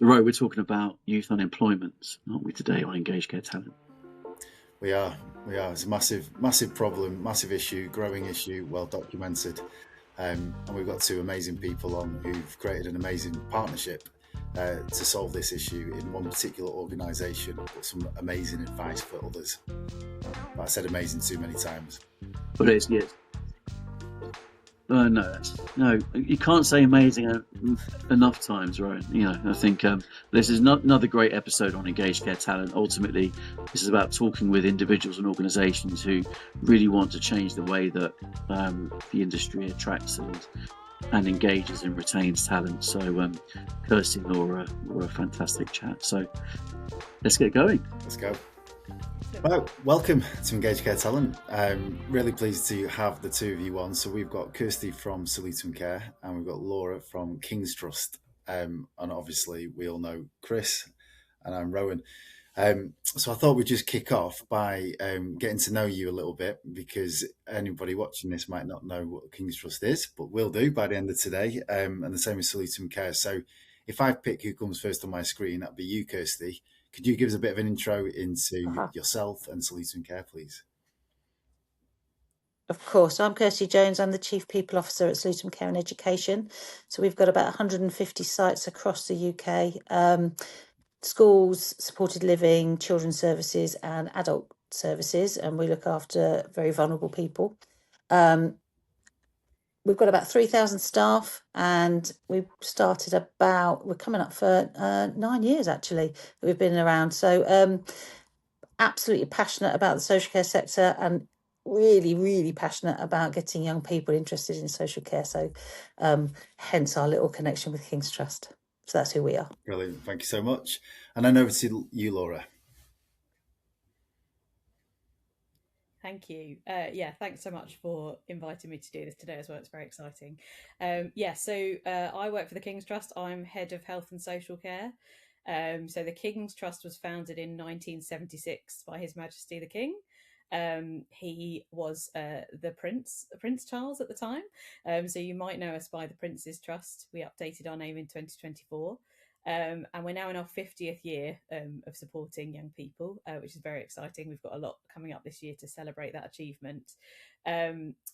Right, we're talking about youth unemployment, aren't we, today on Engage Care Talent? We are. It's a massive problem, massive issue, growing issue, well documented. And we've got two amazing people on who've created an amazing partnership to solve this issue in one particular organisation, but some amazing advice for others. But I said amazing too many times. But it's yes. No, you can't say amazing enough times, right? I think this is not another great episode on Engaged Care Talent. Ultimately, this is about talking with individuals and organisations who really want to change the way that the industry attracts and engages and retains talent. So, Kirstie and Laura were a fantastic chat. So, let's get going. Let's go. Well, welcome to Engage Care Talent. Really pleased to have the two of you on. So we've got Kirstie from Salutem Care and we've got Laura from King's Trust. And obviously we all know Chris and I'm Rowan. So I thought we'd just kick off by getting to know you a little bit, because anybody watching this might not know what King's Trust is, but we'll do by the end of today. And the same with Salutem Care. So if I pick who comes first on my screen, that'd be you, Kirstie. Could you give us a bit of an intro into yourself and Salutem Care, please? Of course. I'm Kirstie Jones. I'm the Chief People Officer at Salutem Care and Education. So we've got about 150 sites across the UK, schools, supported living, children's services and adult services, and we look after very vulnerable people. We've got about 3,000 staff, and we're coming up for 9 years, actually, that we've been around. So absolutely passionate about the social care sector and really, really passionate about getting young people interested in social care. So hence our little connection with King's Trust. So that's who we are. Brilliant. Thank you so much. And then over to you, Laura. Thank you. Thanks so much for inviting me to do this today as well. It's very exciting. So I work for the King's Trust. I'm head of health and social care. So the King's Trust was founded in 1976 by His Majesty the King. He was the Prince Charles at the time. So you might know us by the Prince's Trust. We updated our name in 2024. And we're now in our 50th year of supporting young people, which is very exciting. We've got a lot coming up this year to celebrate that achievement.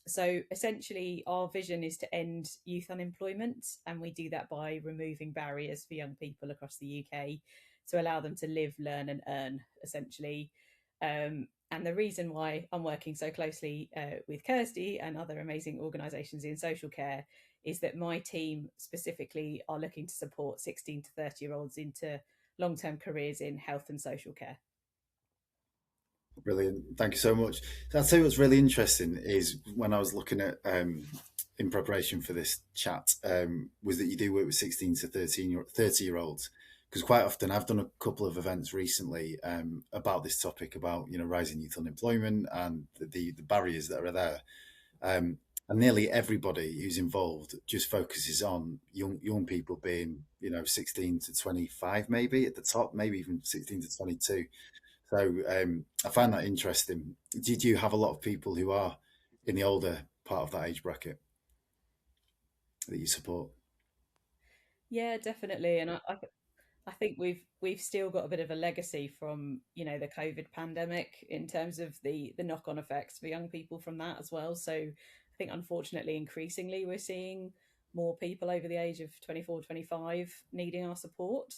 So essentially, our vision is to end youth unemployment, and we do that by removing barriers for young people across the UK to allow them to live, learn and earn, essentially. And the reason why I'm working so closely with Kirstie and other amazing organisations in social care is that my team specifically are looking to support 16 to 30-year-olds into long-term careers in health and social care. Brilliant. Thank you so much. So I'll tell you what's really interesting is when I was looking at, in preparation for this chat, was that you do work with 16 to 30-year-olds. Because quite often I've done a couple of events recently about this topic, about rising youth unemployment and the barriers that are there. And nearly everybody who's involved just focuses on young people being 16 to 25, maybe at the top, maybe even 16 to 22. So I find that interesting. Did you have a lot of people who are in the older part of that age bracket that you support? Yeah, definitely. And I think we've still got a bit of a legacy from the COVID pandemic in terms of the knock-on effects for young people from that as well. So I think unfortunately increasingly we're seeing more people over the age of 24, 25 needing our support.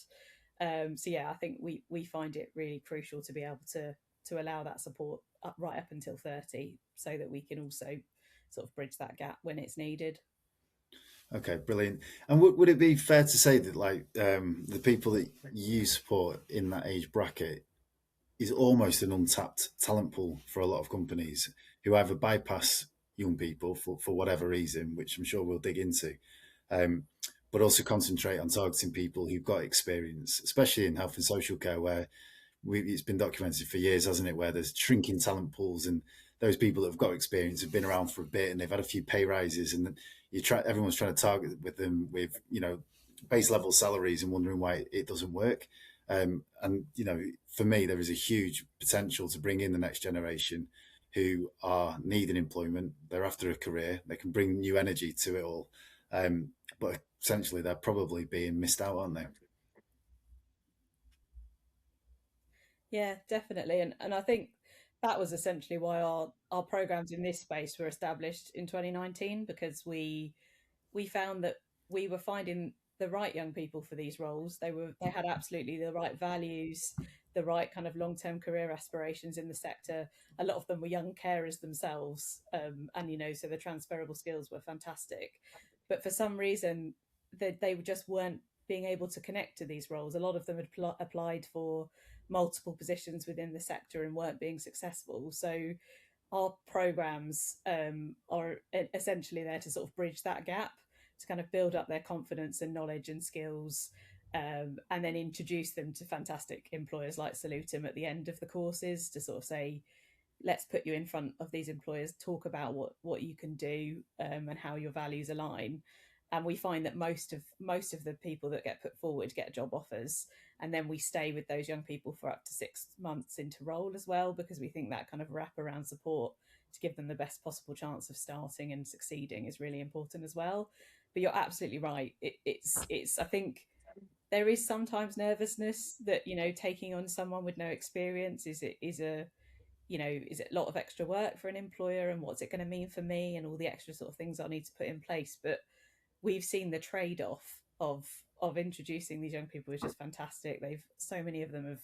I think we find it really crucial to be able to allow that support right up until 30, so that we can also sort of bridge that gap when it's needed. Okay, brilliant. And would it be fair to say that the people that you support in that age bracket is almost an untapped talent pool for a lot of companies who either bypass young people for whatever reason, which I'm sure we'll dig into, but also concentrate on targeting people who've got experience, especially in health and social care, where it's been documented for years, hasn't it, where there's shrinking talent pools, and those people that have got experience have been around for a bit and they've had a few pay rises, and everyone's trying to target with them with base level salaries and wondering why it doesn't work. And for me, there is a huge potential to bring in the next generation who are needing employment. They're after a career. They can bring new energy to it all. But essentially, they're probably being missed out, aren't they? Yeah, definitely. And I think that was essentially why our programs in this space were established in 2019, because we found that we were finding the right young people for these roles. They had absolutely the right values, the right kind of long-term career aspirations in the sector. A lot of them were young carers themselves, and so the transferable skills were fantastic. But for some reason, they just weren't being able to connect to these roles. A lot of them had applied for multiple positions within the sector and weren't being successful. So our programs are essentially there to sort of bridge that gap, to kind of build up their confidence and knowledge and skills, and then introduce them to fantastic employers like Salutem at the end of the courses, to sort of say, let's put you in front of these employers, talk about what you can do, and how your values align. And we find that most of the people that get put forward get job offers, and then we stay with those young people for up to 6 months into role as well, because we think that kind of wraparound support to give them the best possible chance of starting and succeeding is really important as well. But you're absolutely right. It's I think there is sometimes nervousness that taking on someone with no experience is a is it a lot of extra work for an employer, and what's it going to mean for me, and all the extra sort of things I need to put in place. But we've seen the trade-off of introducing these young people is just fantastic. So many of them have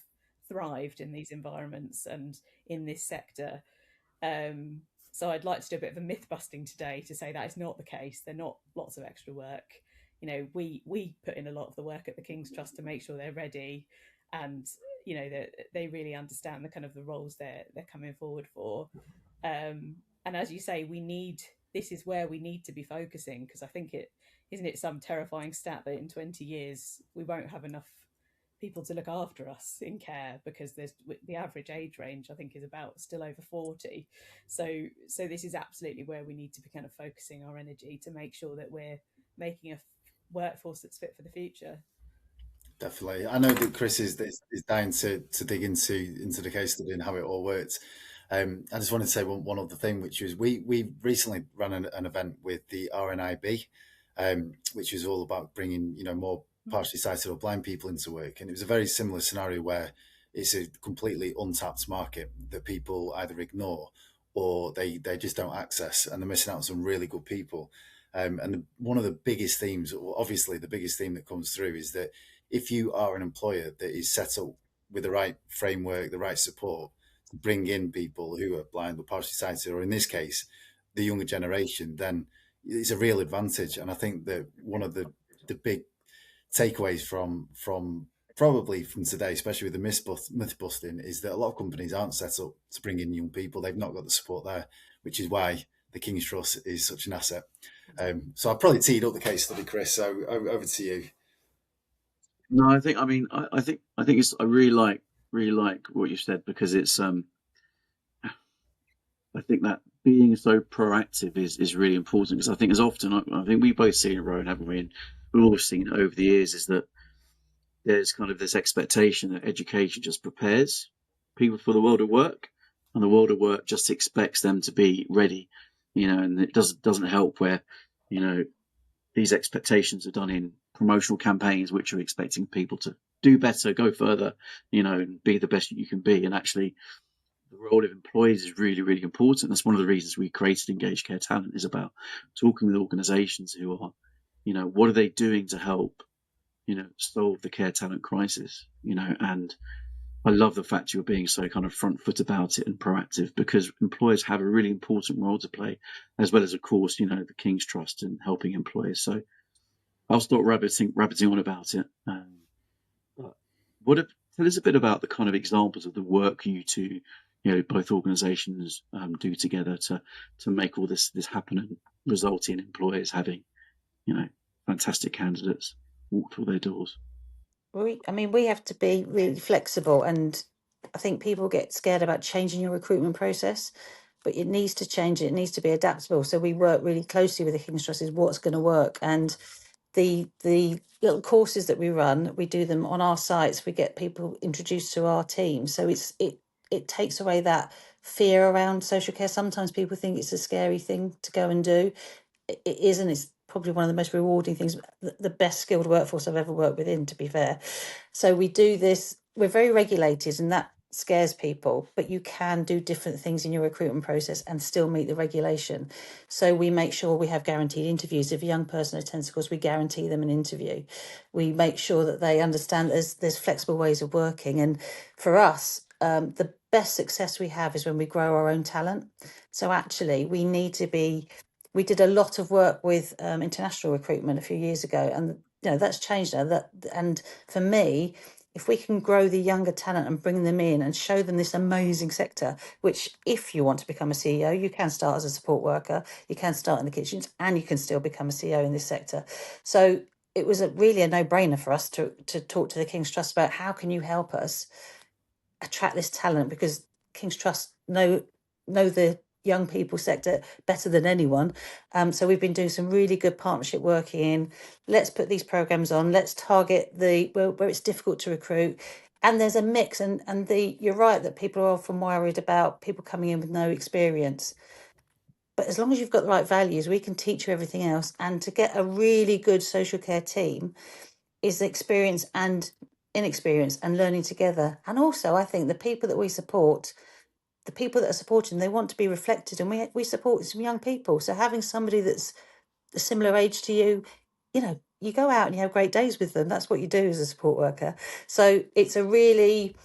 thrived in these environments and in this sector. So I'd like to do a bit of a myth busting today to say that is not the case. They're not lots of extra work. We put in a lot of the work at the King's Trust to make sure they're ready, and they really understand the kind of the roles they're coming forward for. And as you say, this is where we need to be focusing, because I think isn't it some terrifying stat that in 20 years we won't have enough people to look after us in care, because there's the average age range I think is about still over 40. So this is absolutely where we need to be kind of focusing our energy to make sure that we're making a workforce that's fit for the future. Definitely. I know that Chris is dying to dig into the case study and how it all worked. I just wanted to say one other thing, which was we recently ran an event with the RNIB, which was all about bringing more partially sighted or blind people into work, and it was a very similar scenario where it's a completely untapped market that people either ignore or they just don't access, and they're missing out on some really good people. And one of the biggest themes, obviously the biggest theme that comes through, is that if you are an employer that is set up with the right framework, the right support to bring in people who are blind or partially sighted, or in this case, the younger generation, then it's a real advantage. And I think that one of the big takeaways from probably from today, especially with the myth busting, is that a lot of companies aren't set up to bring in young people. They've not got the support there, which is why the King's Trust is such an asset. So I probably teed up the case study, Chris. So over to you. No, I think it's I really like what you said, because it's I think that being so proactive is really important, because I think as often I think we both seen it, Rowan, haven't we? And we've all seen it over the years, is that there's kind of this expectation that education just prepares people for the world of work, and the world of work just expects them to be ready, and it doesn't help where, these expectations are done in promotional campaigns, which are expecting people to do better, go further, and be the best you can be. And actually, the role of employees is really, really important. That's one of the reasons we created Engaged Care Talent, is about talking with organisations who are, what are they doing to help, solve the care talent crisis, and I love the fact you're being so kind of front foot about it and proactive, because employers have a really important role to play, as well as, of course, the King's Trust and helping employers. So I'll stop rabbiting on about it. But tell us a bit about the kind of examples of the work you two, both organisations do together to make all this happen and result in employers having, fantastic candidates walk through their doors. We have to be really flexible, and I think people get scared about changing your recruitment process, but it needs to change. It needs to be adaptable. So we work really closely with the King's Trust is what's going to work, and the little courses that we run, we do them on our sites. We get people introduced to our team, so it takes away that fear around social care. Sometimes people think it's a scary thing to go and do. It isn't. It's probably one of the most rewarding things, the best skilled workforce I've ever worked within, to be fair. So we do this, we're very regulated, and that scares people, but you can do different things in your recruitment process and still meet the regulation. So we make sure we have guaranteed interviews. If a young person attends the course, we guarantee them an interview. We make sure that they understand there's flexible ways of working. And for us, the best success we have is when we grow our own talent. So actually, we did a lot of work with international recruitment a few years ago, and that's changed now. And for me, if we can grow the younger talent and bring them in and show them this amazing sector, which if you want to become a CEO, you can start as a support worker, you can start in the kitchens, and you can still become a CEO in this sector. So it was really a no-brainer for us to talk to the King's Trust about how can you help us attract this talent, because King's Trust know the young people sector better than anyone. So we've been doing some really good partnership work in, let's put these programs on, let's target where it's difficult to recruit. And there's a mix, and you're right that people are often worried about people coming in with no experience. But as long as you've got the right values, we can teach you everything else. And to get a really good social care team is the experience and inexperience and learning together. And also, I think the people that we support, the people that are supporting, they want to be reflected, and we support some young people. So having somebody that's a similar age to you, you go out and you have great days with them. That's what you do as a support worker. So it's a really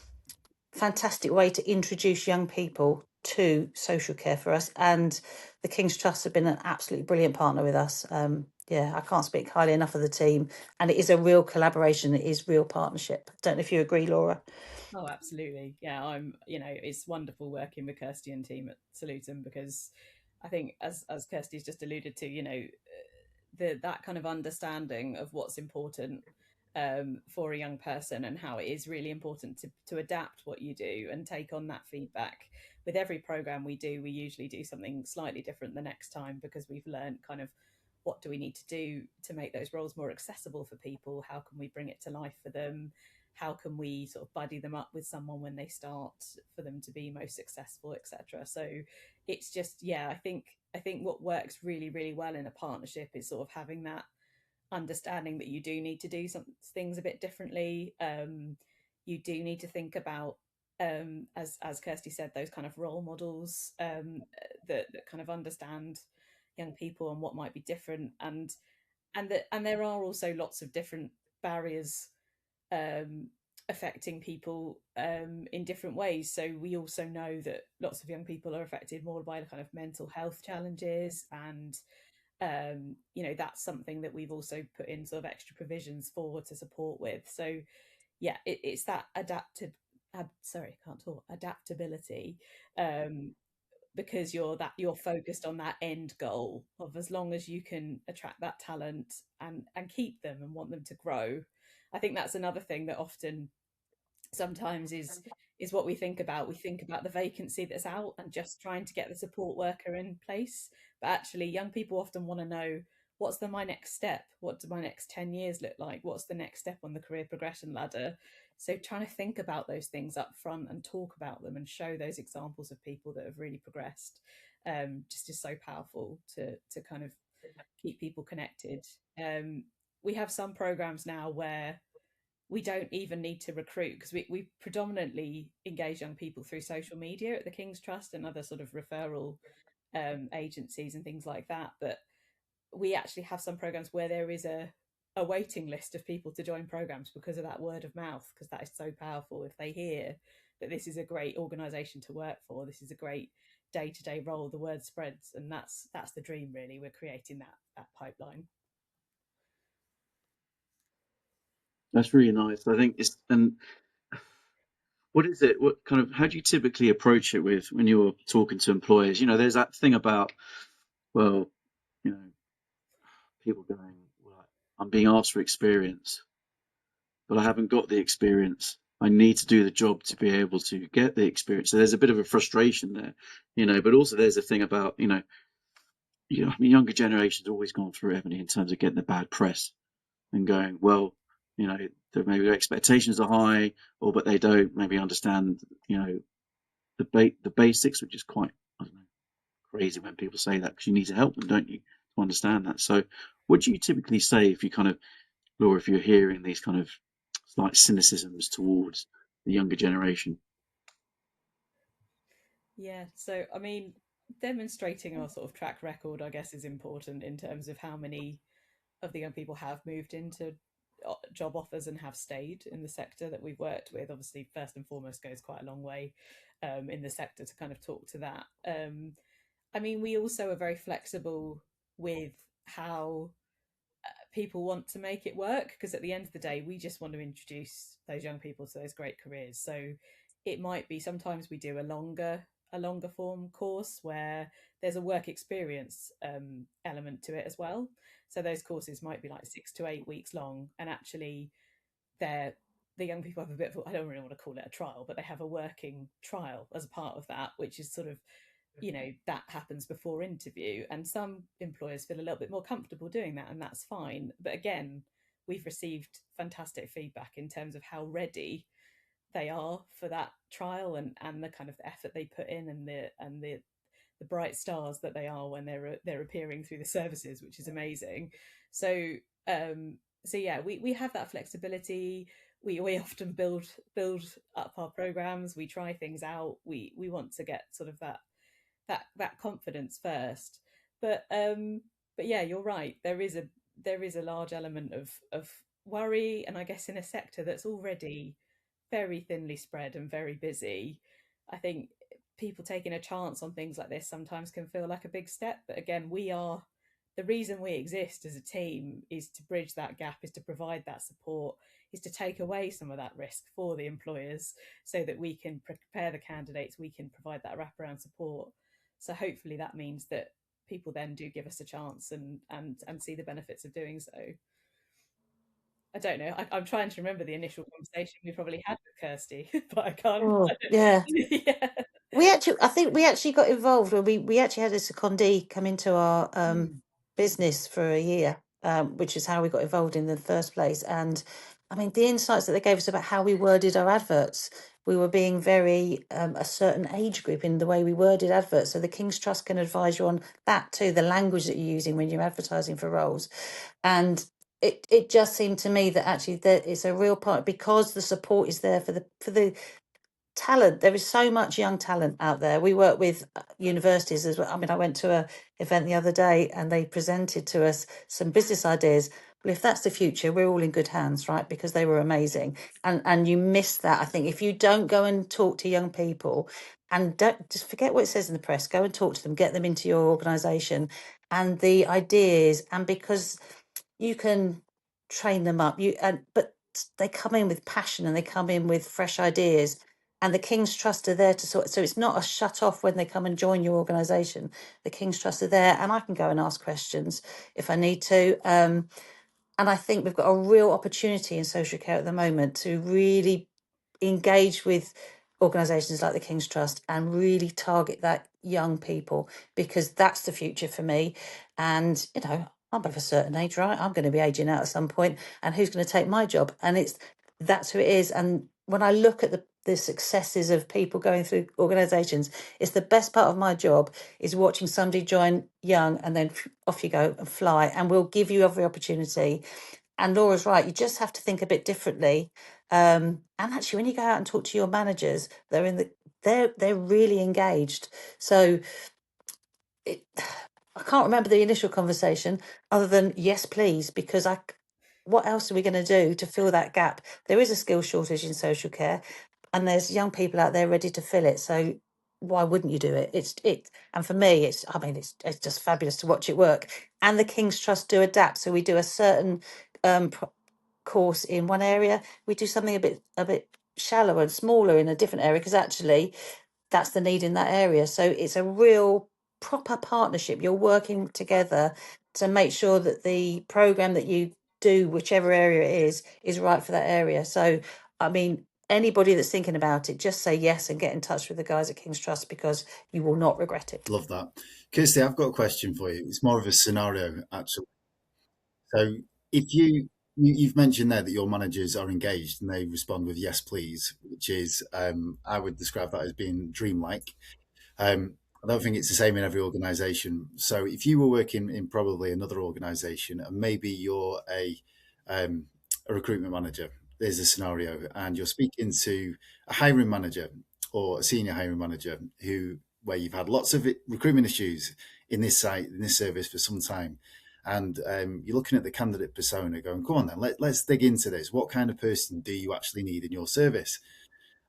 fantastic way to introduce young people to social care for us. And the King's Trust have been an absolutely brilliant partner with us. I can't speak highly enough of the team, and it is a real collaboration. It is real partnership. Don't know if you agree, Laura. Oh, absolutely. Yeah, it's wonderful working with Kirstie and team at Salutem, because I think, as Kirstie's just alluded to, that kind of understanding of what's important for a young person, and how it is really important to adapt what you do and take on that feedback. With every program we do, we usually do something slightly different the next time, because we've learned kind of what do we need to do to make those roles more accessible for people? How can we bring it to life for them? How can we sort of buddy them up with someone when they start for them to be most successful, etc. So it's just, I think what works really, really well in a partnership is sort of having that understanding that you do need to do some things a bit differently. You do need to think about, as Kirstie said, those kind of role models that kind of understand young people and what might be different, and there are also lots of different barriers affecting people in different ways. So we also know that lots of young people are affected more by the kind of mental health challenges, and that's something that we've also put in sort of extra provisions for to support with. So it's that adaptability, because you're focused on that end goal of, as long as you can attract that talent and keep them and want them to grow. I think that's another thing that often sometimes is what we think about. We think about the vacancy that's out and just trying to get the support worker in place. But actually, young people often want to know, what's my next step? What do my next 10 years look like? What's the next step on the career progression ladder? So trying to think about those things up front and talk about them and show those examples of people that have really progressed just is so powerful to kind of keep people connected. We have some programs now where we don't even need to recruit, because we predominantly engage young people through social media at the King's Trust and other sort of referral agencies and things like that. But we actually have some programs where there is a waiting list of people to join programs because of that word of mouth, because that is so powerful. If they hear that this is a great organisation to work for, this is a great day-to-day role, the word spreads, and that's the dream, really. We're creating that pipeline. That's really nice. I think and what is it? What kind of, how do you typically approach it with when you're talking to employers? There's that thing about, well, people going, well, I'm being asked for experience, but I haven't got the experience. I need to do the job to be able to get the experience. So there's a bit of a frustration there, but also there's a thing about, younger generations always gone through, haven't you, in terms of getting the bad press and going, well, maybe their expectations are high, but they don't maybe understand, the basics, which is quite, I don't know, crazy when people say that, because you need to help them, don't you, to understand that. So what do you typically say if you kind of, Laura, if you're hearing these kind of slight cynicisms towards the younger generation? Yeah. So, I mean, demonstrating our sort of track record, I guess, is important in terms of how many of the young people have moved into job offers and have stayed in the sector that we've worked with. Obviously, first and foremost, goes quite a long way in the sector to kind of talk to that. I mean, we also are very flexible with how people want to make it work, because at the end of the day, we just want to introduce those young people to those great careers. So it might be sometimes we do a longer form course where there's a work experience element to it as well. So those courses might be like 6 to 8 weeks long, and actually they're the young people have a bit of, I don't really want to call it a trial, but they have a working trial as a part of that, which is sort of, that happens before interview. And some employers feel a little bit more comfortable doing that, and that's fine. But again, we've received fantastic feedback in terms of how ready they are for that trial, and the kind of effort they put in, and the bright stars that they are when they're appearing through the services, which is amazing. So so yeah, we have that flexibility. We often build up our programs. We try things out. We want to get sort of that confidence first. But yeah, you're right. There is a large element of worry, and I guess in a sector that's already very thinly spread and very busy, I think people taking a chance on things like this sometimes can feel like a big step. But again, the reason we exist as a team is to bridge that gap, is to provide that support, is to take away some of that risk for the employers so that we can prepare the candidates, we can provide that wraparound support. So hopefully that means that people then do give us a chance and see the benefits of doing so. I don't know. I'm trying to remember the initial conversation we probably had with Kirstie, but I can't. Oh, yeah. Yeah. I think we actually got involved when we actually had a secondee come into our business for a year, which is how we got involved in the first place. And I mean, the insights that they gave us about how we worded our adverts, we were being very a certain age group in the way we worded adverts. So the King's Trust can advise you on that too, the language that you're using when you're advertising for roles. And it just seemed to me that actually that it's a real part, because the support is there for the talent. There is so much young talent out there. We work with universities as well. I mean, I went to a event the other day and they presented to us some business ideas. Well, if that's the future, we're all in good hands, right? Because they were amazing. And you miss that. I think if you don't go and talk to young people, and don't just forget what it says in the press, go and talk to them, get them into your organisation and the ideas. And because you can train them up, but they come in with passion and they come in with fresh ideas, and the King's Trust are there to so it's not a shut off when they come and join your organisation. The King's Trust are there, and I can go and ask questions if I need to. And I think we've got a real opportunity in social care at the moment to really engage with organisations like the King's Trust and really target that young people, because that's the future for me. And I'm of a certain age, right? I'm going to be aging out at some point, and who's going to take my job? And that's who it is. And when I look at the successes of people going through organisations, it's the best part of my job is watching somebody join young and then off you go and fly. And we'll give you every opportunity. And Laura's right, you just have to think a bit differently. And actually, when you go out and talk to your managers, they're really engaged. So I can't remember the initial conversation other than yes, please, because what else are we going to do to fill that gap? There is a skill shortage in social care, and there's young people out there ready to fill it. So why wouldn't you do it? And for me, it's just fabulous to watch it work. And the King's Trust do adapt. So we do a certain course in one area, we do something a bit shallower and smaller in a different area, because actually that's the need in that area. So it's a real proper partnership. You're working together to make sure that the program that you do, whichever area it is right for that area. So I mean, anybody that's thinking about it, just say yes and get in touch with the guys at King's Trust, because you will not regret it. Love that. Kirstie, I've got a question for you. It's more of a scenario, actually. So if you've mentioned there that your managers are engaged and they respond with yes, please, which is, I would describe that as being dreamlike. I don't think it's the same in every organisation. So if you were working in probably another organisation and maybe you're a recruitment manager, there's a scenario, and you're speaking to a hiring manager or a senior hiring manager where you've had lots of recruitment issues in this service for some time, and you're looking at the candidate persona going, come on then, let's dig into this. What kind of person do you actually need in your service?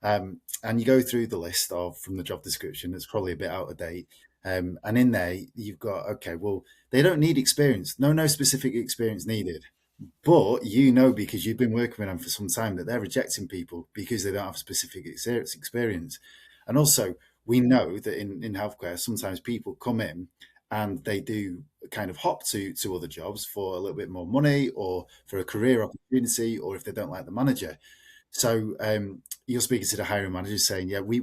And you go through the list from the job description that's probably a bit out of date. And in there, you've got, okay, well, they don't need experience. No specific experience needed. But because you've been working with them for some time, that they're rejecting people because they don't have specific experience. And also, we know that in healthcare, sometimes people come in and they do kind of hop to other jobs for a little bit more money or for a career opportunity, or if they don't like the manager. So you're speaking to the hiring manager saying, yeah, we're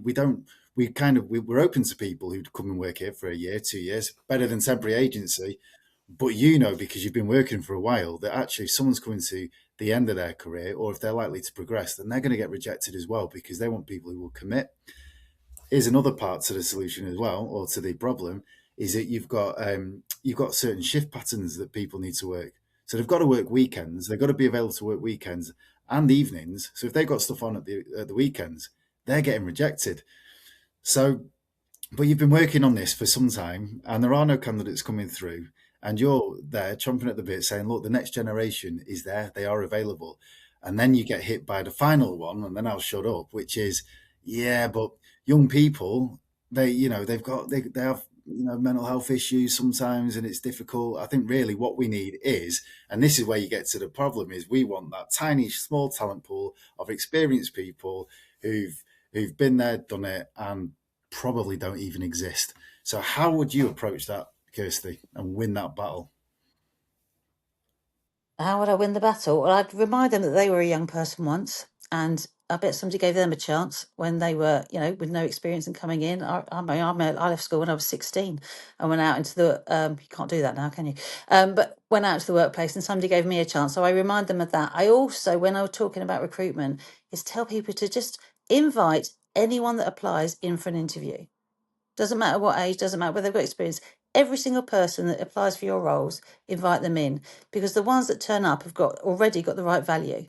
open to people who come and work here for a year, 2 years, better than temporary agency. But because you've been working for a while, that actually if someone's coming to the end of their career, or if they're likely to progress, then they're going to get rejected as well, because they want people who will commit. Here's another part to the solution as well, or to the problem, is that you've got certain shift patterns that people need to work. So they've got to work weekends. They've got to be available to work weekends and evenings. So if they've got stuff on at the weekends, they're getting rejected. So, but you've been working on this for some time, and there are no candidates coming through. And you're there chomping at the bit saying, look, the next generation is there. They are available. And then you get hit by the final one, and then I'll shut up, which is, yeah, but young people, they have mental health issues sometimes, and it's difficult. I think really what we need is, and this is where you get to the problem, is we want that tiny, small talent pool of experienced people who've been there, done it, and probably don't even exist. So how would you approach that, Kirstie, and win that battle? How would I win the battle? Well, I'd remind them that they were a young person once, and I bet somebody gave them a chance when they were, with no experience and coming in. I left school when I was 16 and went out into the, you can't do that now, can you? But went out to the workplace and somebody gave me a chance. So I remind them of that. I also, when I was talking about recruitment, is tell people to just invite anyone that applies in for an interview. Doesn't matter what age, doesn't matter whether they've got experience. Every single person that applies for your roles, invite them in, because the ones that turn up have already got the right value.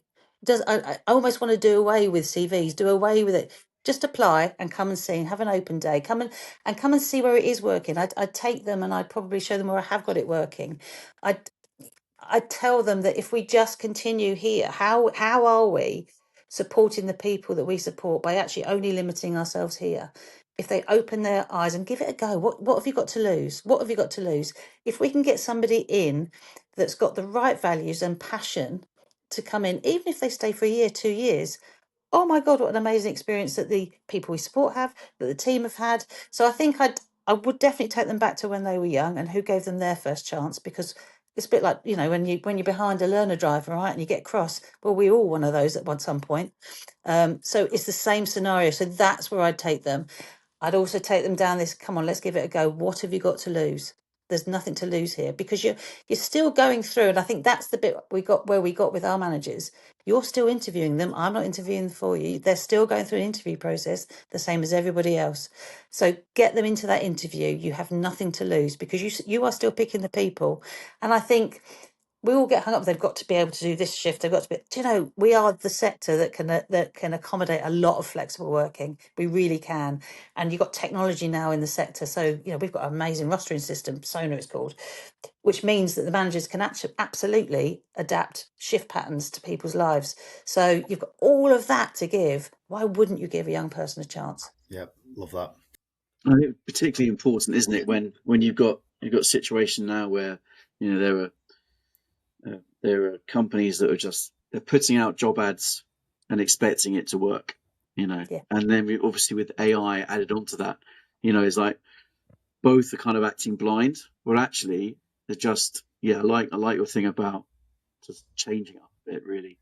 I almost want to do away with CVs, do away with it. Just apply and come and see, have an open day. Come and see where it is working. I'd take them and I'd probably show them where I have got it working. I'd tell them that if we just continue here, how are we supporting the people that we support by actually only limiting ourselves here? If they open their eyes and give it a go, what have you got to lose? What have you got to lose? If we can get somebody in that's got the right values and passion to come in, even if they stay for a year, 2 years, oh my God, what an amazing experience that the people we support have, that the team have had. So I think I would definitely take them back to when they were young and who gave them their first chance, because it's a bit like, when you're behind a learner driver, right, and you get cross. Well, we all one of those at some point. So it's the same scenario. So that's where I'd take them. I'd also take them down this, come on, let's give it a go. What have you got to lose? There's nothing to lose here, because you're still going through, and I think that's the bit we got with our managers. You're still interviewing them. I'm not interviewing for you. They're still going through an interview process, the same as everybody else. So get them into that interview. You have nothing to lose, because you are still picking the people. And I think we all get hung up. They've got to be able to do this shift. They've got to be. We are the sector that can accommodate a lot of flexible working. We really can. And you've got technology now in the sector. So we've got an amazing rostering system, Sona it's called, which means that the managers can actually absolutely adapt shift patterns to people's lives. So you've got all of that to give. Why wouldn't you give a young person a chance? Yep, love that. I think particularly important, isn't it, when you've got a situation now where there are companies that are they're putting out job ads and expecting it to work, Yeah. and then obviously with AI added onto that, it's like both are kind of acting blind. Well, actually, they're just I like your thing about just changing up a bit, really,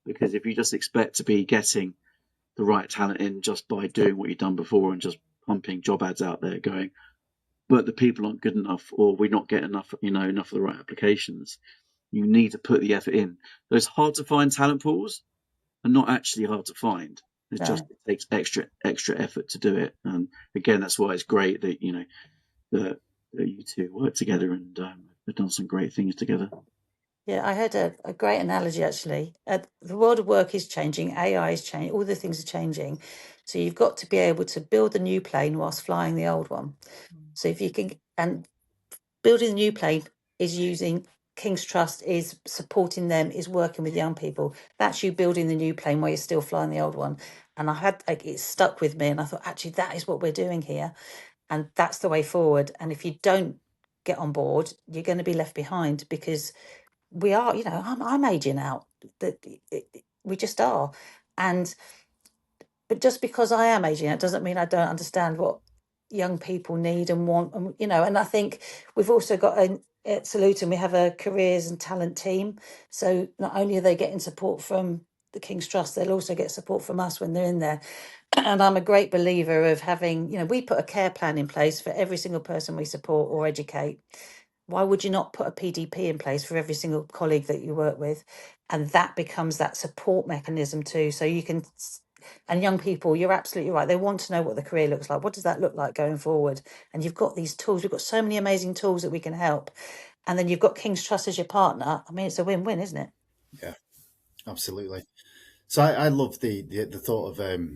because if you just expect to be getting the right talent in just by doing what you've done before and just pumping job ads out there going, but the people aren't good enough, or we not get enough of the right applications. You need to put the effort in. Those hard to find talent pools are not actually hard to find. It takes extra effort to do it. And again, that's why it's great that that you two work together and have done some great things together. Yeah, I had a great analogy actually. The world of work is changing, AI is changing, all the things are changing. So you've got to be able to build a new plane whilst flying the old one. So if you can, and building the new plane is using King's Trust, is supporting them, is working with young people. That's you building the new plane while you're still flying the old one. And it stuck with me, and I thought, actually, that is what we're doing here. And that's the way forward. And if you don't get on board, you're going to be left behind, because we are, I'm aging out. We just are. And but just because I am aging out doesn't mean I don't understand what young people need and want. And I think we've also got at Salutem, we have a careers and talent team. So not only are they getting support from the King's Trust, they'll also get support from us when they're in there. And I'm a great believer of having, we put a care plan in place for every single person we support or educate. Why would you not put a PDP in place for every single colleague that you work with? And that becomes that support mechanism too. So you can, and young people, you're absolutely right. They want to know what the career looks like. What does that look like going forward? And you've got these tools. We've got so many amazing tools that we can help. And then you've got King's Trust as your partner. I mean, it's a win-win, isn't it? Yeah, absolutely. So I love the thought of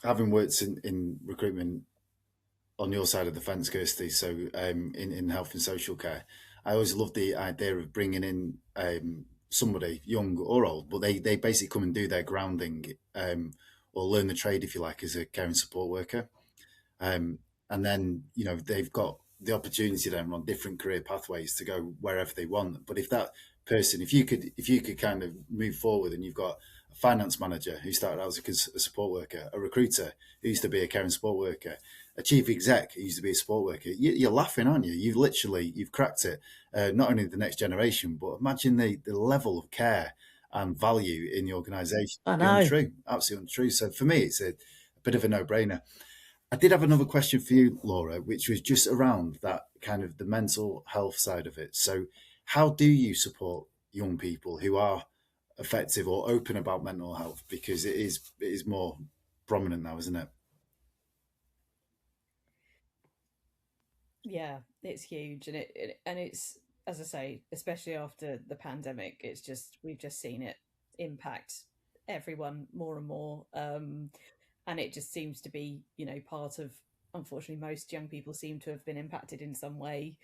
having worked in recruitment on your side of the fence, Kirstie. So in health and social care, I always love the idea of bringing in somebody young or old, but they basically come and do their grounding or learn the trade, if you like, as a care and support worker. And then they've got the opportunity then on different career pathways to go wherever they want. But if that person, if you could kind of move forward, and you've got a finance manager who started out as a support worker, a recruiter who used to be a care and support worker, a chief exec who used to be a support worker, you're laughing, aren't you? You've cracked it. Not only the next generation, but imagine the level of care and value in the organisation. I know. Untrue, absolutely untrue. So for me, it's a bit of a no-brainer. I did have another question for you, Laura, which was just around that kind of the mental health side of it. So, how do you support young people who are effective or open about mental health? Because it is more prominent now, isn't it? Yeah, it's huge, and it's, as I say, especially after the pandemic, we've just seen it impact everyone more and more, and it just seems to be part of, unfortunately, most young people seem to have been impacted in some way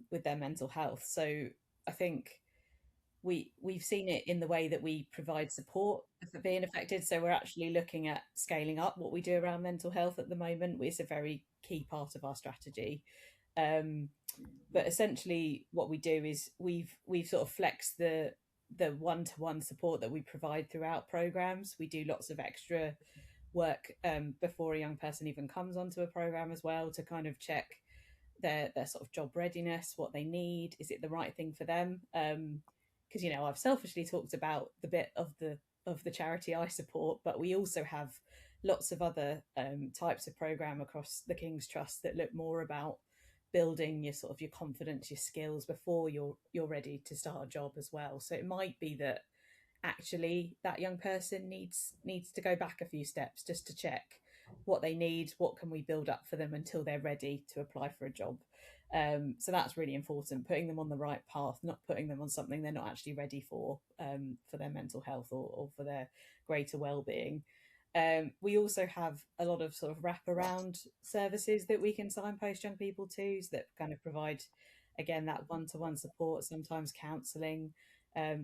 with their mental health. So I think we've seen it in the way that we provide support for being affected. So we're actually looking at scaling up what we do around mental health at the moment. It's a very key part of our strategy. But essentially what we do is we've sort of flexed the one-to-one support that we provide throughout programs. We do lots of extra work before a young person even comes onto a program as well, to kind of check their sort of job readiness, what they need, is it the right thing for them? Because I've selfishly talked about the bit of the charity I support, but we also have lots of other types of program across the King's Trust that look more about building your sort of your confidence, your skills before you're ready to start a job as well. So it might be that actually that young person needs to go back a few steps just to check what they need, what can we build up for them until they're ready to apply for a job. So that's really important, putting them on the right path, not putting them on something they're not actually ready for their mental health or for their greater well-being. We also have a lot of sort of wraparound services that we can signpost young people to, so that kind of provide, again, that one-to-one support, sometimes counselling,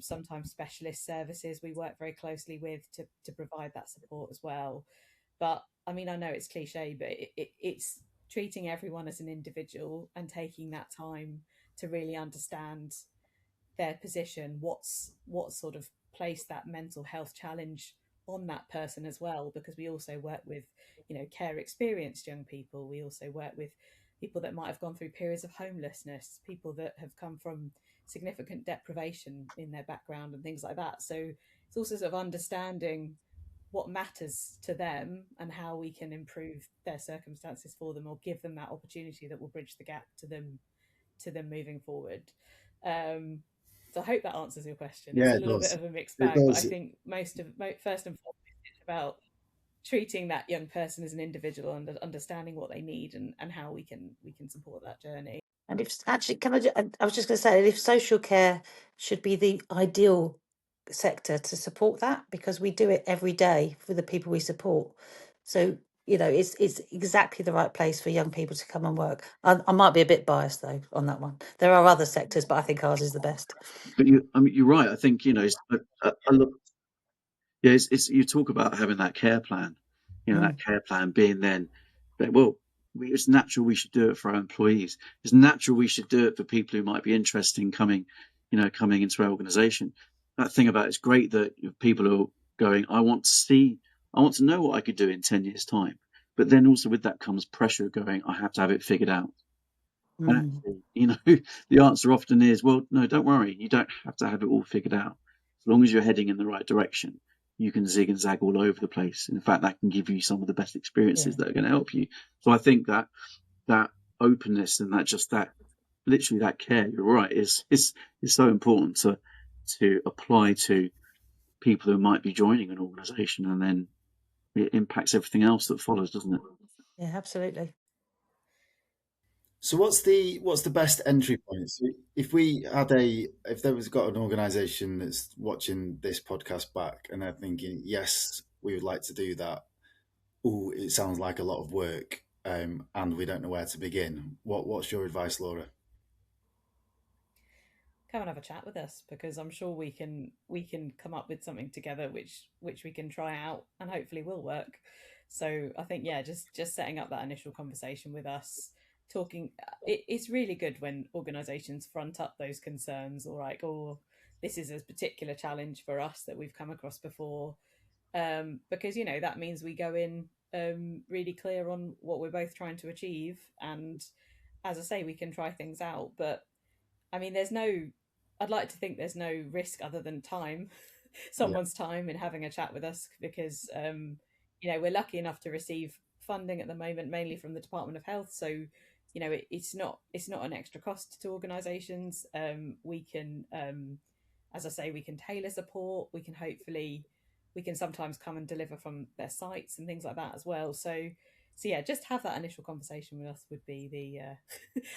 sometimes specialist services we work very closely with to provide that support as well. But I mean, I know it's cliche, but it's treating everyone as an individual and taking that time to really understand their position, what sort of placed that mental health challenge on that person as well. Because we also work with care experienced young people. We also work with people that might have gone through periods of homelessness, people that have come from significant deprivation in their background and things like that. So it's also sort of understanding what matters to them and how we can improve their circumstances for them, or give them that opportunity that will bridge the gap to them moving forward. So I hope that answers your question. Yeah, It's a it little bit does. of a mixed It bag, but I does. think first and foremost, it's about treating that young person as an individual and understanding what they need, and how we can support that journey. And if actually, I was just going to say, if social care should be the ideal sector to support that, because we do it every day for the people we support. So, it's exactly the right place for young people to come and work. I might be a bit biased though on that one. There are other sectors, but I think ours is the best. But you're right. I think I look. Yeah, you talk about having that care plan, that care plan being then, well, it's natural we should do it for our employees. It's natural we should do it for people who might be interested in coming into our organisation. That thing about it's great that people are going, I want to know what I could do in 10 years' time. But then also with that comes pressure going, I have to have it figured out. And actually, the answer often is, well, no, don't worry. You don't have to have it all figured out. As long as you're heading in the right direction, you can zig and zag all over the place. In fact, that can give you some of the best experiences that are going to help you. So I think that openness and literally that care, you're right, is so important to apply to people who might be joining an organisation, and then it impacts everything else that follows, doesn't it? Yeah, absolutely. So what's the best entry point? So if there was got an organisation that's watching this podcast back and they're thinking, yes, we would like to do that. Oh, it sounds like a lot of work, and we don't know where to begin. What's your advice, Laura? Come and have a chat with us, because I'm sure we can come up with something together which we can try out and hopefully will work. So I think just setting up that initial conversation with us, talking. It's really good when organisations front up those concerns, or like, oh, this is a particular challenge for us that we've come across before, because that means we go in really clear on what we're both trying to achieve, and as I say, we can try things out. But I mean, I'd like to think there's no risk other than time, someone's time in having a chat with us, because we're lucky enough to receive funding at the moment, mainly from the Department of Health. So it's not an extra cost to organisations. We can, as I say, we can tailor support. We can sometimes come and deliver from their sites and things like that as well. So yeah, just have that initial conversation with us would be the.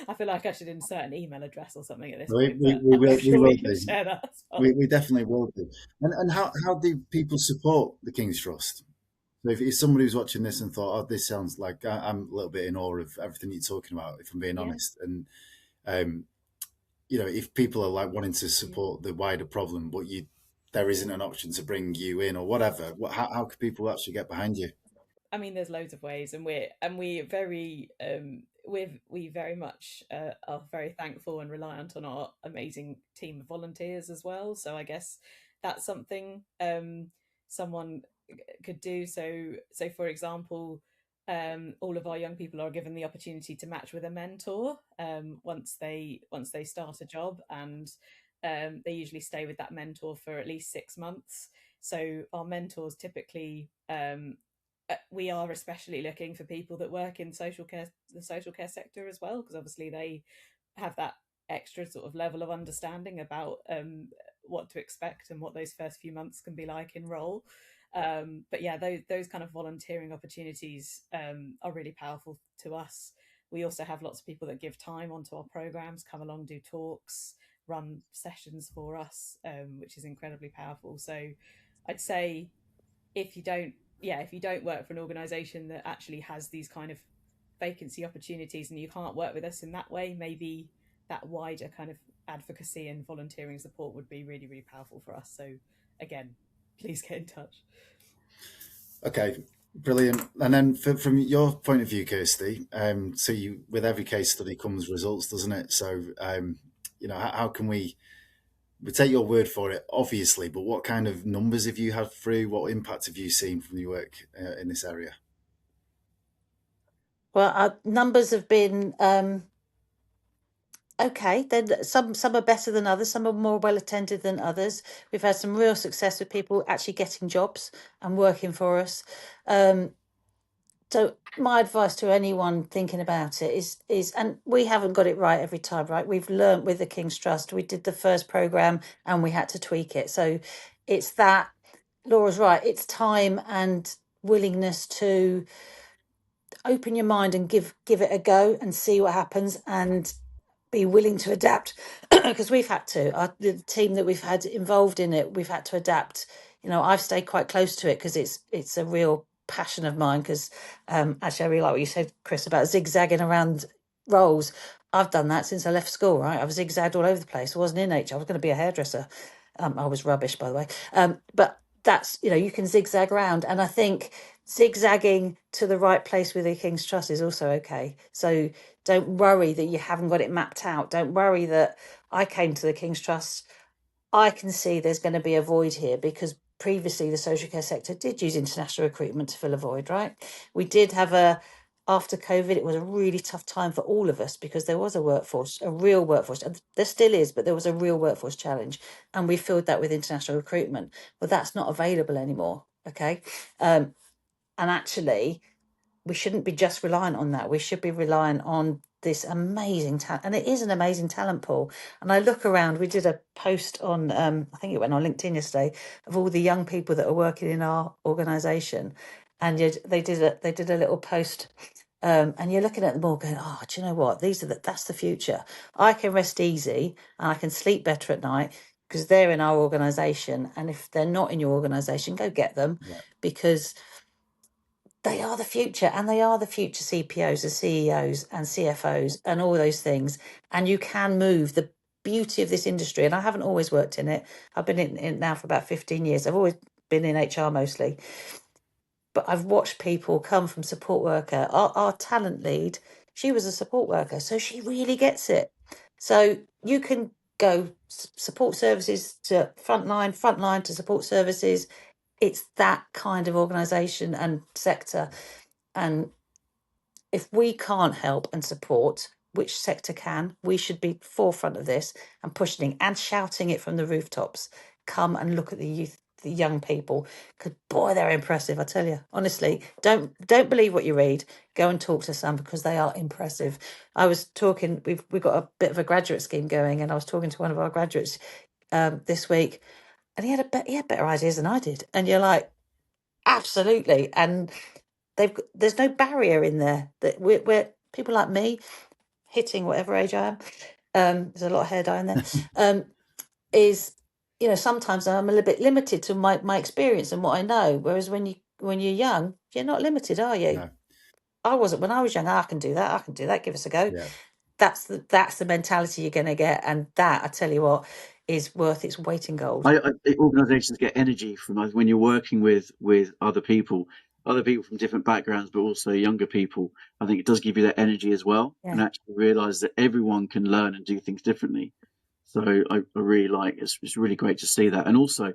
I feel like I should insert an email address or something at this point. We will can share that as well. We definitely will do. And how do people support the King's Trust? So if somebody who's watching this and thought, oh, this sounds like I'm a little bit in awe of everything you're talking about, if I'm being honest, and if people are like wanting to support the wider problem, but there isn't an option to bring you in or whatever, how can people actually get behind you? I mean, there's loads of ways, and we very we very much are very thankful and reliant on our amazing team of volunteers as well. So I guess that's something someone could do. So for example, all of our young people are given the opportunity to match with a mentor once they start a job, and they usually stay with that mentor for at least 6 months. So our mentors typically, we are especially looking for people that work in the social care sector as well, because obviously they have that extra sort of level of understanding about what to expect and what those first few months can be like in role. But yeah, those kind of volunteering opportunities are really powerful to us. We also have lots of people that give time onto our programs, come along, do talks, run sessions for us, which is incredibly powerful. So I'd say if you don't work for an organisation that actually has these kind of vacancy opportunities and you can't work with us in that way, maybe that wider kind of advocacy and volunteering support would be really, really powerful for us. So again, please get in touch. Okay, brilliant. And then from your point of view, Kirstie, so with every case study comes results, doesn't it? So how can we take your word for it, obviously, but what kind of numbers have you had through? What impact have you seen from your work in this area? Well, our numbers have been okay. Then some are better than others. Some are more well attended than others. We've had some real success with people actually getting jobs and working for us. So my advice to anyone thinking about it is, and we haven't got it right every time, right? We've learnt with the King's Trust. We did the first programme and we had to tweak it. So it's that, Laura's right, it's time and willingness to open your mind and give it a go and see what happens. And be willing to adapt, because we've had to. The team that we've had involved in it, we've had to adapt. I've stayed quite close to it because it's a real passion of mine. Because actually, I really like what you said, Chris, about zigzagging around roles. I've done that since I left school. Right, I've zigzagged all over the place. I wasn't in HR. I was going to be a hairdresser. I was rubbish, by the way. But that's you can zigzag around, and I think zigzagging to the right place with the King's Trust is also okay. So don't worry that you haven't got it mapped out. Don't worry that I came to the King's Trust. I can see there's going to be a void here because previously the social care sector did use international recruitment to fill a void, right? We did have after COVID, it was a really tough time for all of us because there was a real workforce. And there still is, but there was a real workforce challenge. And we filled that with international recruitment. But that's not available anymore, okay? And actually, we shouldn't be just reliant on that. We should be reliant on this amazing talent, and it is an amazing talent pool. And I look around. We did a post on, I think it went on LinkedIn yesterday, of all the young people that are working in our organisation, and they did a little post, and you're looking at them all going, oh, do you know what? That's the future. I can rest easy and I can sleep better at night because they're in our organisation. And if they're not in your organisation, go get them because they are the future, and they are the future CPOs, the CEOs and CFOs and all those things. And you can move. The beauty of this industry, and I haven't always worked in it. I've been in it now for about 15 years. I've always been in HR mostly. But I've watched people come from support worker. Our talent lead, she was a support worker, so she really gets it. So you can go support services to frontline to support services. It's that kind of organisation and sector. And if we can't help and support, which sector can, we should be forefront of this and pushing and shouting it from the rooftops. Come and look at the youth, the young people, because boy, they're impressive. I tell you, honestly, don't believe what you read. Go and talk to some because they are impressive. I was talking. We've got a bit of a graduate scheme going, and I was talking to one of our graduates this week, and he had better ideas than I did. And you're like, absolutely, and there's no barrier in there that we're people like me hitting whatever age I am. There's a lot of hair dye in there. Is sometimes I'm a little bit limited to my experience and what I know. Whereas when you're young, you're not limited, are you? No. I wasn't when I was young. I can do that. I can do that. Give us a go. Yeah. That's the mentality you're going to get, and that I tell you what is worth its weight in gold. Organisations get energy from when you're working with other people from different backgrounds, but also younger people. I think it does give you that energy as well, and actually realise that everyone can learn and do things differently. So I really like it's really great to see that. And also,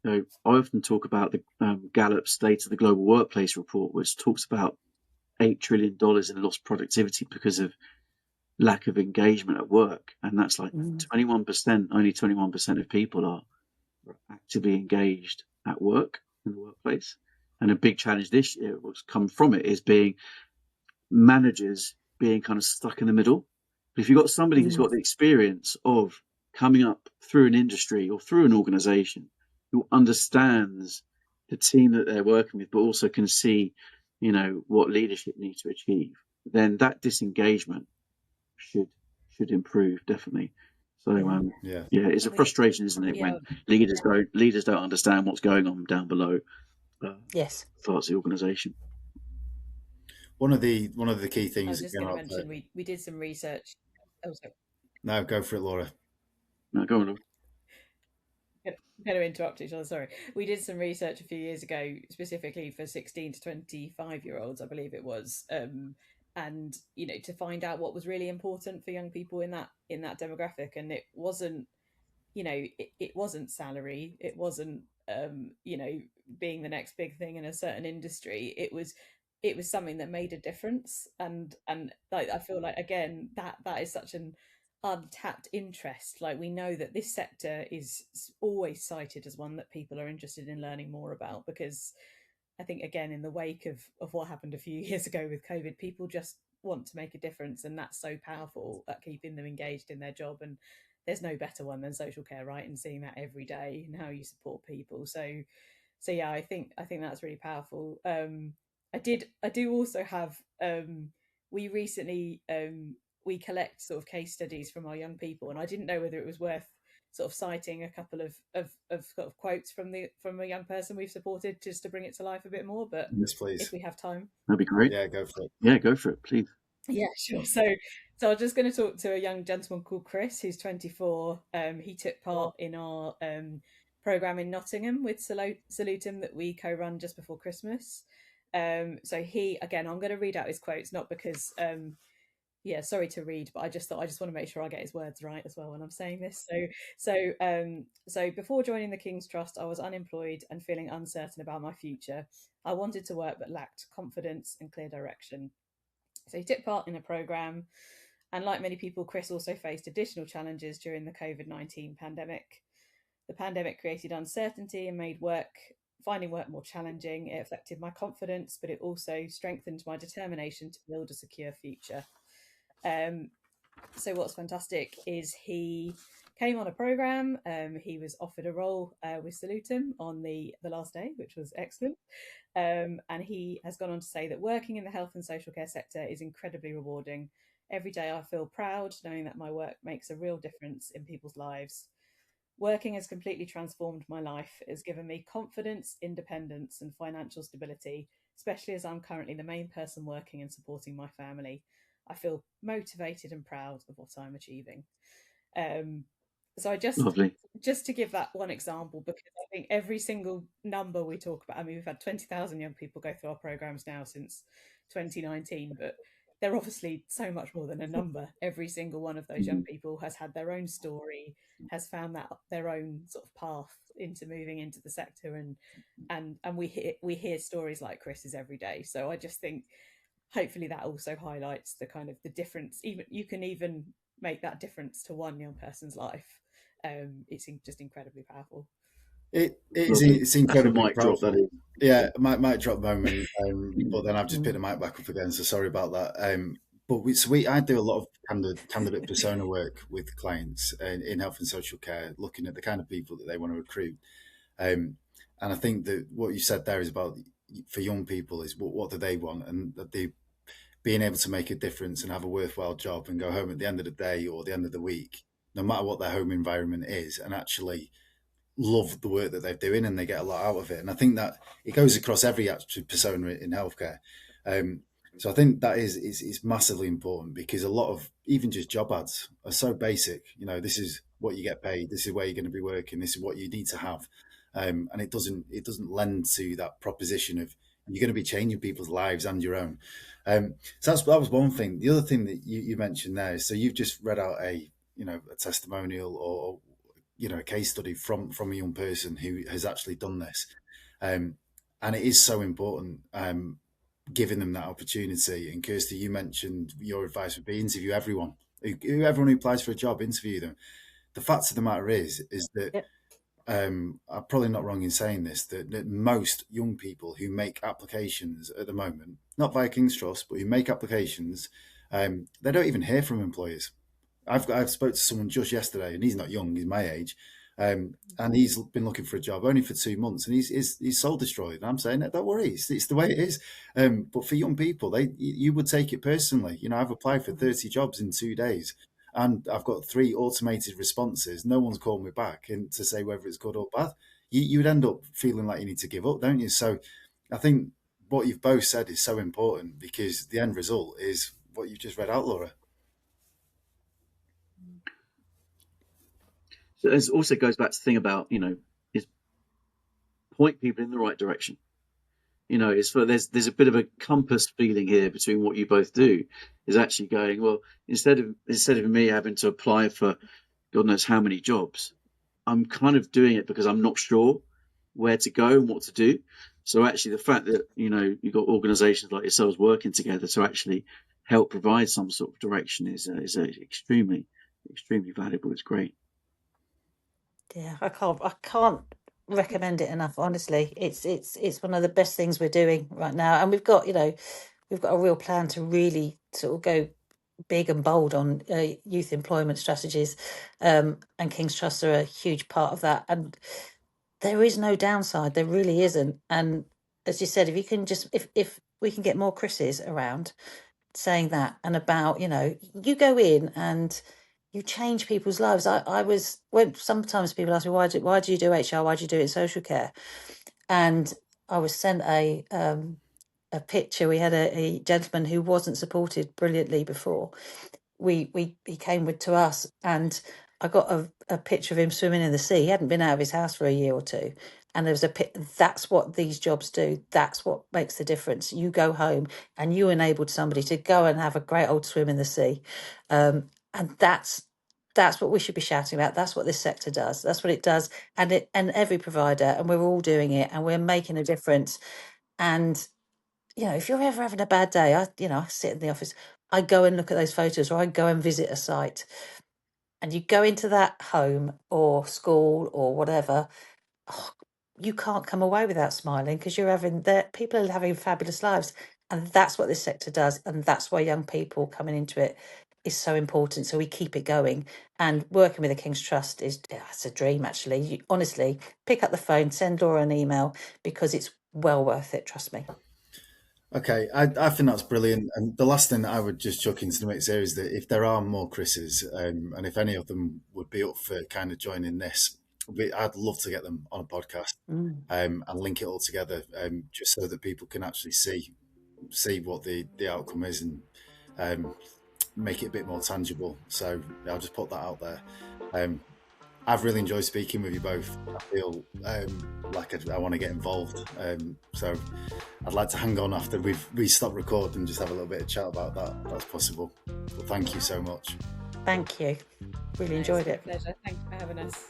I often talk about the Gallup State of the Global Workplace report, which talks about $8 trillion in lost productivity because of lack of engagement at work, and that's like 21%. Only 21% of people are actively engaged at work in the workplace. And a big challenge this year, what's come from it, is being managers being kind of stuck in the middle. But if you've got somebody who's got the experience of coming up through an industry or through an organization, who understands the team that they're working with, but also can see, what leadership needs to achieve, then that disengagement should improve definitely. So it's a frustration, isn't it, when leaders don't understand what's going on down below. Yes, parts of the organisation. One of the key things. I was just going to mention we did some research. Oh, sorry. No, go for it, Laura. No, go on, Laura. Going to interrupt each other. Sorry. We did some research a few years ago, specifically for 16 to 25-year-olds, I believe it was, and to find out what was really important for young people in that demographic. And it wasn't, it wasn't salary. It wasn't, being the next big thing in a certain industry. It was something that made a difference. And like I feel like again that is such an untapped interest. Like we know that this sector is always cited as one that people are interested in learning more about, because I think again in the wake of what happened a few years ago with COVID, people just want to make a difference, and that's so powerful at keeping them engaged in their job. And there's no better one than social care, right? And seeing that every day and how you support people. So yeah, I think that's really powerful. I do also have we recently we collect sort of case studies from our young people, and I didn't know whether it was worth sort of citing a couple of sort of quotes from a young person we've supported, just to bring it to life a bit more. But Yes, please. if we have time, That'd be great. Yeah, go for it. Yeah, go for it, please. yeah, sure. So I'm just going to talk to a young gentleman called Chris, who's 24. He took part in our program in Nottingham with Salutem that we co-run just before Christmas. So he, again, I'm going to read out his quotes, not because yeah, sorry to read, but I just want to make sure I get his words right as well when I'm saying this. So before joining the King's Trust, I was unemployed and feeling uncertain about my future. I wanted to work but lacked confidence and clear direction. So he took part in a program, and like many people, Chris also faced additional challenges during the COVID-19 pandemic. The pandemic created uncertainty and made finding work more challenging. It affected my confidence, but it also strengthened my determination to build a secure future. So what's fantastic is he came on a program. He was offered a role with Salutem on the last day, which was excellent. And he has gone on to say that working in the health and social care sector is incredibly rewarding. Every day I feel proud knowing that my work makes a real difference in people's lives. Working has completely transformed my life. It has given me confidence, independence, and financial stability, especially as I'm currently the main person working and supporting my family. I feel motivated and proud of what I'm achieving. So I just to give that one example, because I think every single number we talk about, I mean, we've had 20,000 young people go through our programs now since 2019, but they're obviously so much more than a number. Every single one of those young people has had their own story, has found that their own sort of path into moving into the sector, and we hear stories like Chris's every day. So I just think hopefully that also highlights the kind of the difference. Even you can even make that difference to one young person's life. It's just incredibly powerful. It's incredibly mic drop, powerful. that is. Yeah, mic drop moment. But then I've just picked the mic back up again, so sorry about that. But I do a lot of candidate persona work with clients in health and social care, looking at the kind of people that they want to recruit. And I think that what you said there is about, for young people, is what do they want, and that they being able to make a difference and have a worthwhile job and go home at the end of the day or the end of the week, no matter what their home environment is, and actually love the work that they're doing and they get a lot out of it. And I think that it goes across every actual persona in healthcare. So I think that is massively important, because a lot of even just job ads are so basic. You know, this is what you get paid, this is where you're going to be working, this is what you need to have, and it doesn't lend to that proposition of you're going to be changing people's lives and your own. So that was one thing. The other thing that you mentioned there is, so you've just read out a testimonial or a case study from a young person who has actually done this, and it is so important, giving them that opportunity. And Kirstie, you mentioned your advice would be interview everyone. Everyone who applies for a job, interview them. The fact of the matter is that Yep. I'm probably not wrong in saying this, that most young people who make applications at the moment, not via King's Trust, but who make applications, they don't even hear from employers. I've spoke to someone just yesterday, and he's not young; he's my age, and he's been looking for a job only for 2 months, and he's soul destroyed. And I'm saying, don't worry, it's the way it is. But for young people, you would take it personally. You know, I've applied for 30 jobs in 2 days, and I've got 3 automated responses. No one's called me back and to say whether it's good or bad. You would end up feeling like you need to give up, don't you? So I think what you've both said is so important, because the end result is what you've just read out, Laura. So it also goes back to the thing about, is point people in the right direction. There's a bit of a compass feeling here between what you both do, is actually going, well, instead of me having to apply for God knows how many jobs, I'm kind of doing it because I'm not sure where to go and what to do. So actually the fact that, you've got organizations like yourselves working together to actually help provide some sort of direction is extremely, extremely valuable. It's great. Yeah, I can't recommend it enough. Honestly, it's one of the best things we're doing right now, and we've got a real plan to really sort of go big and bold on youth employment strategies, and King's Trust are a huge part of that. And there is no downside, there really isn't. And as you said, if you can if we can get more Chris's around, saying that, and about, you go in and you change people's lives. When sometimes people ask me, why do you do HR? Why do you do it in social care? And I was sent a picture. We had a gentleman who wasn't supported brilliantly before. He came to us, and I got a picture of him swimming in the sea. He hadn't been out of his house for a year or two. And there was that's what these jobs do. That's what makes the difference. You go home and you enabled somebody to go and have a great old swim in the sea. And that's what we should be shouting about. That's what this sector does. That's what it does. And every provider, and we're all doing it, and we're making a difference. And if you're ever having a bad day, I sit in the office, I go and look at those photos, or I go and visit a site, and you go into that home or school or whatever, you can't come away without smiling, because people are having fabulous lives. And that's what this sector does. And that's why young people coming into it is so important. So we keep it going. And working with the King's Trust it's a dream, actually. You, honestly, pick up the phone, send Laura an email, because it's well worth it, trust me. Okay, I think that's brilliant. And the last thing that I would just chuck into the mix here is that if there are more Chris's, and if any of them would be up for kind of joining this, I'd love to get them on a podcast and link it all together, just so that people can actually see what the outcome is, and make it a bit more tangible. So I'll just put that out there. I've really enjoyed speaking with you both. I feel like I want to get involved. So I'd like to hang on after we stop recording and just have a little bit of chat about that, if that's possible. But thank you so much. Thank you. Really enjoyed it. Pleasure. Thank you for having us.